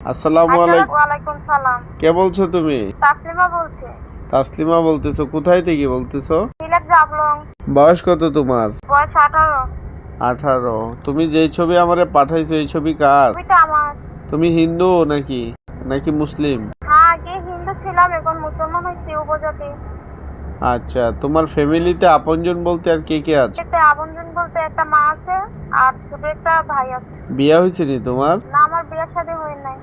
আসসালামু আলাইকুম। ওয়ালাইকুম সালাম। কে বলছো তুমি? তাসলিমা বলছি। তাসলিমা বলতেছো? কোথায় থেকে বলতেছো? সিলেট জাবলং। বয়স কত তোমার? বয়স 18। 18। তুমি যেই ছবি আমারে পাঠাইছো এই ছবি কার? ছবিটা আমার। তুমি হিন্দু নাকি নাকি মুসলিম? হ্যাঁ, আগে হিন্দু ছিলাম, এখন মুসলমান হয়েছি উপজাতি। আচ্ছা, তোমার ফ্যামিলিতে আপনজন বলতে আর কে কে আছে? এতে আপনজন বলতে একটা মা আছে আর ছোট একটা ভাই আছে। বিয়ে হয়েছে নি তোমার? না, আমার বিয়ের শাদী হয় নাই।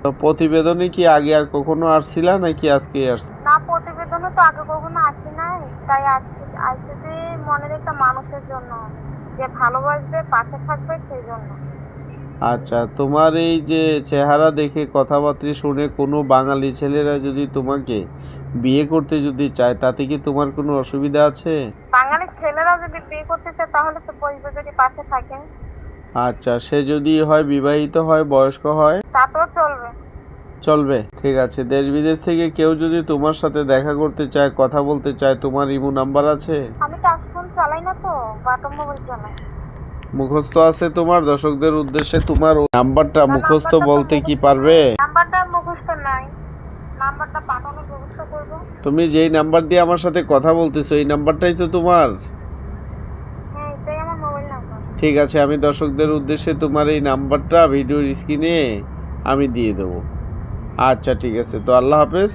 তো প্রতিবেদনে কি আগে আর কখনো আসছিলা নাকি আজকে আসছে? না, প্রতিবেদনে তো আগে কখনো আসি নাই, তাই আসছি মনের একটা মানুষের জন্য, যে ভালোবাসবে, পাশে থাকবে, সেই জন্য। আচ্ছা, তোমার এই যে চেহারা দেখে কথাবার্তা শুনে কোনো বাঙালি ছেলেরা যদি তোমাকে বিয়ে করতে যদি চায় তাতে কি তোমার কোনো অসুবিধা আছে? বাঙালি ছেলেরা যদি বিয়ে করতে চায় তাহলে তো বলবে, যদি পাশে থাকেন। আচ্ছা, সে যদি হয় বিবাহিত হয় বয়স্ক হয় তাতেও চলবে। চলবে, ঠিক আছে। দেশ বিদেশ থেকে কেউ যদি তোমার সাথে দেখা করতে চায় কথা বলতে চায় তোমার ইমো নাম্বার আছে? আমি টাচ ফোন চালাই না তো, বাটন মোবাইল চালাই। মুখস্থ আছে তোমার? দর্শকদের উদ্দেশ্যে তোমার নাম্বারটা না, মুখস্থ নাম্বারটা তো বলতে কি মুখস্থ পারবে? নাই। নাম্বারটা মুখস্থ নাই। নাম্বারটা পাঠানোর ব্যবস্থা করব। তুমি যেই নাম্বার দিয়ে আমার সাথে কথা বলতেছো এই নাম্বারটাই তো তোমার? হ্যাঁ, এটাই আমার মোবাইল নাম্বার। ঠিক আছে, আমি দর্শকদের উদ্দেশ্যে তোমার এই নাম্বারটা ভিডিওর স্ক্রিনে আমি দিয়ে দেবো। আচ্ছা ঠিক আছে, তো আল্লাহ হাফেজ।